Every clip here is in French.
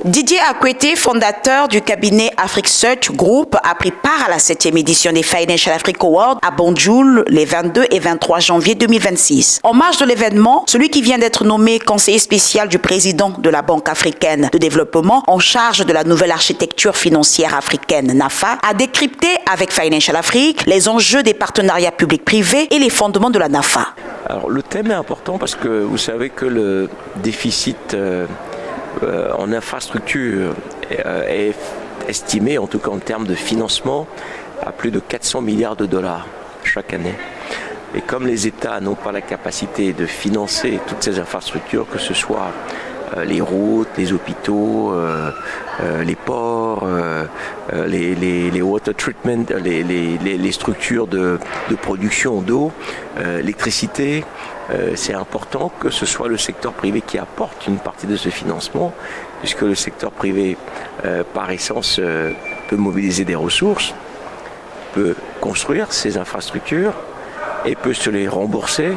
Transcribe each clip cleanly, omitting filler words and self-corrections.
Didier Akwete, fondateur du cabinet Afrique Search Group, a pris part à la 7e édition des Financial Africa Awards à Banjul les 22 et 23 janvier 2026. En marge de l'événement, celui qui vient d'être nommé conseiller spécial du président de la Banque africaine de développement en charge de la nouvelle architecture financière africaine, NAFA, a décrypté avec Financial Africa les enjeux des partenariats publics-privés et les fondements de la NAFA. Alors, le thème est important parce que vous savez que le déficit en infrastructure est estimé, en tout cas en termes de financement, à plus de 400 milliards de dollars chaque année. Et comme les États n'ont pas la capacité de financer toutes ces infrastructures, que ce soit les routes, les hôpitaux, les ports, les water treatment, les structures de production d'eau, l'électricité, c'est important que ce soit le secteur privé qui apporte une partie de ce financement, puisque le secteur privé, par essence, peut mobiliser des ressources, peut construire ces infrastructures et peut se les rembourser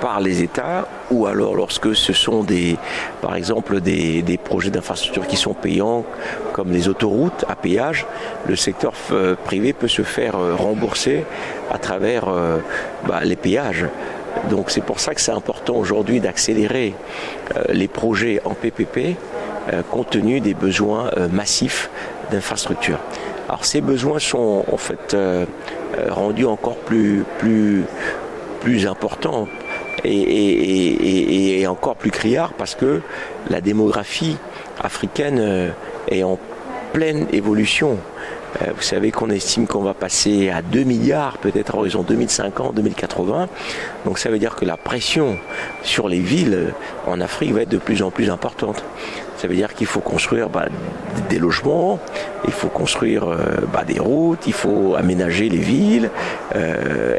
par les États, ou alors lorsque ce sont par exemple des projets d'infrastructures qui sont payants, comme les autoroutes à péage, le secteur privé peut se faire rembourser à travers les péages. Donc c'est pour ça que c'est important aujourd'hui d'accélérer les projets en PPP compte tenu des besoins massifs d'infrastructures. Alors ces besoins sont en fait rendus encore plus importants et encore plus criards parce que la démographie africaine est en pleine évolution. Vous savez qu'on estime qu'on va passer à 2 milliards peut-être à horizon 2050, 2080. Donc ça veut dire que la pression sur les villes en Afrique va être de plus en plus importante. Ça veut dire qu'il faut construire des logements, il faut construire des routes, il faut aménager les villes,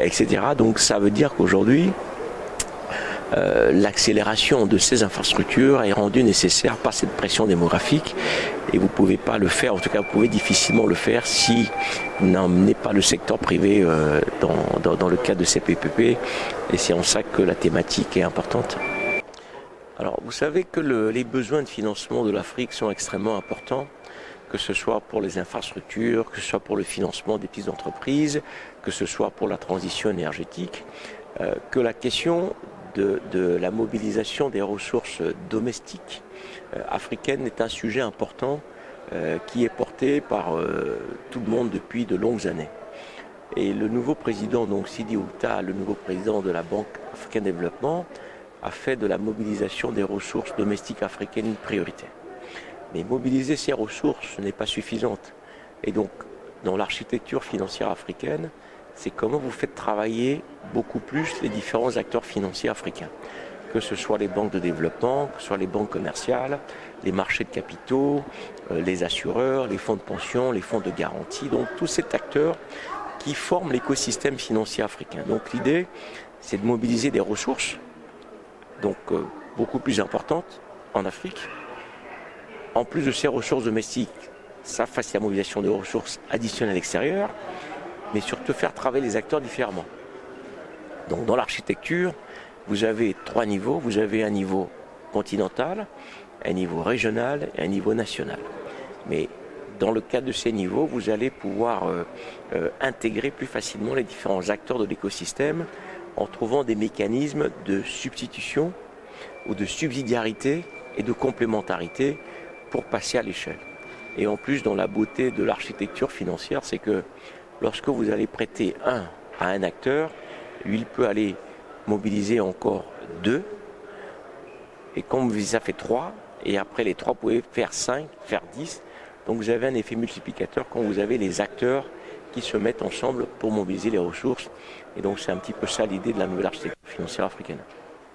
etc. Donc ça veut dire qu'aujourd'hui, l'accélération de ces infrastructures est rendue nécessaire par cette pression démographique et vous ne pouvez pas le faire, en tout cas vous pouvez difficilement le faire si vous n'emmenez pas le secteur privé dans le cadre de ces PPP, et c'est en ça que la thématique est importante. Alors vous savez que les besoins de financement de l'Afrique sont extrêmement importants, que ce soit pour les infrastructures, que ce soit pour le financement des petites entreprises, que ce soit pour la transition énergétique, que la question de la mobilisation des ressources domestiques africaines est un sujet important qui est porté par tout le monde depuis de longues années. Et le nouveau président, donc Sidi Ould, le nouveau président de la Banque africaine de développement, a fait de la mobilisation des ressources domestiques africaines une priorité. Mais mobiliser ces ressources n'est pas suffisante. Et donc, dans l'architecture financière africaine, c'est comment vous faites travailler beaucoup plus les différents acteurs financiers africains, que ce soit les banques de développement, que ce soit les banques commerciales, les marchés de capitaux, les assureurs, les fonds de pension, les fonds de garantie, donc tous ces acteurs qui forment l'écosystème financier africain. Donc l'idée, c'est de mobiliser des ressources, donc beaucoup plus importantes en Afrique. En plus de ces ressources domestiques, ça facilite la mobilisation de ressources additionnelles extérieures, mais surtout faire travailler les acteurs différemment. Donc dans l'architecture, vous avez 3 niveaux. Vous avez un niveau continental, un niveau régional et un niveau national. Mais dans le cadre de ces niveaux, vous allez pouvoir intégrer plus facilement les différents acteurs de l'écosystème en trouvant des mécanismes de substitution ou de subsidiarité et de complémentarité pour passer à l'échelle. Et en plus, dans la beauté de l'architecture financière, c'est que lorsque vous allez prêter à un acteur, lui, il peut aller mobiliser encore 2, et comme ça fait 3, et après les 3, vous pouvez faire 5, faire 10. Donc vous avez un effet multiplicateur quand vous avez les acteurs qui se mettent ensemble pour mobiliser les ressources. Et donc c'est un petit peu ça l'idée de la nouvelle architecture financière africaine.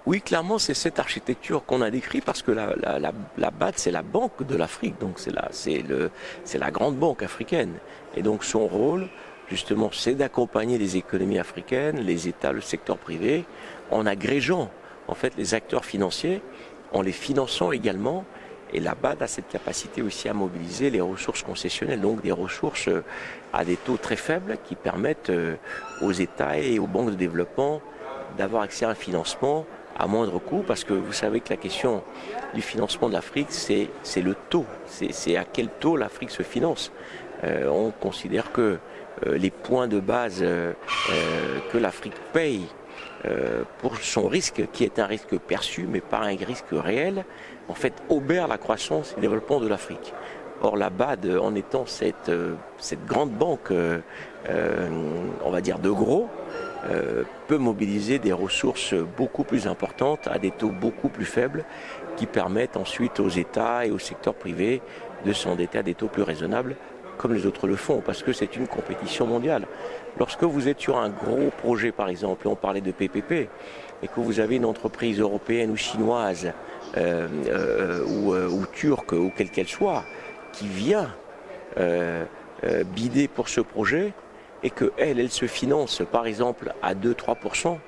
Oui, clairement, c'est cette architecture qu'on a décrite parce que la BAD, c'est la banque de l'Afrique, donc c'est la grande banque africaine. Et donc son rôle, justement, c'est d'accompagner les économies africaines, les États, le secteur privé, en agrégeant en fait les acteurs financiers, en les finançant également. Et la BAD a cette capacité aussi à mobiliser les ressources concessionnelles, donc des ressources à des taux très faibles qui permettent aux États et aux banques de développement d'avoir accès à un financement à moindre coût, parce que vous savez que la question du financement de l'Afrique, c'est le taux, c'est à quel taux l'Afrique se finance. On considère que les points de base que l'Afrique paye pour son risque, qui est un risque perçu mais pas un risque réel, en fait obère la croissance et le développement de l'Afrique. Or la BAD, en étant cette grande banque, on va dire de gros, peut mobiliser des ressources beaucoup plus importantes à des taux beaucoup plus faibles qui permettent ensuite aux États et au secteur privé de s'endetter à des taux plus raisonnables comme les autres le font, parce que c'est une compétition mondiale. Lorsque vous êtes sur un gros projet, par exemple, on parlait de PPP, et que vous avez une entreprise européenne ou chinoise ou turque ou quelle qu'elle soit, qui vient bider pour ce projet, et qu'elle se finance par exemple à 2-3%,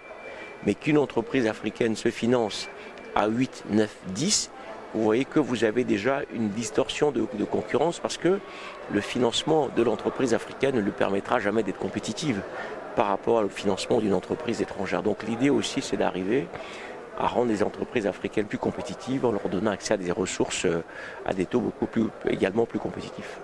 mais qu'une entreprise africaine se finance à 8, 9, 10%, vous voyez que vous avez déjà une distorsion de concurrence, parce que le financement de l'entreprise africaine ne lui permettra jamais d'être compétitive par rapport au financement d'une entreprise étrangère. Donc l'idée aussi, c'est d'arriver à rendre les entreprises africaines plus compétitives en leur donnant accès à des ressources à des taux également plus compétitifs.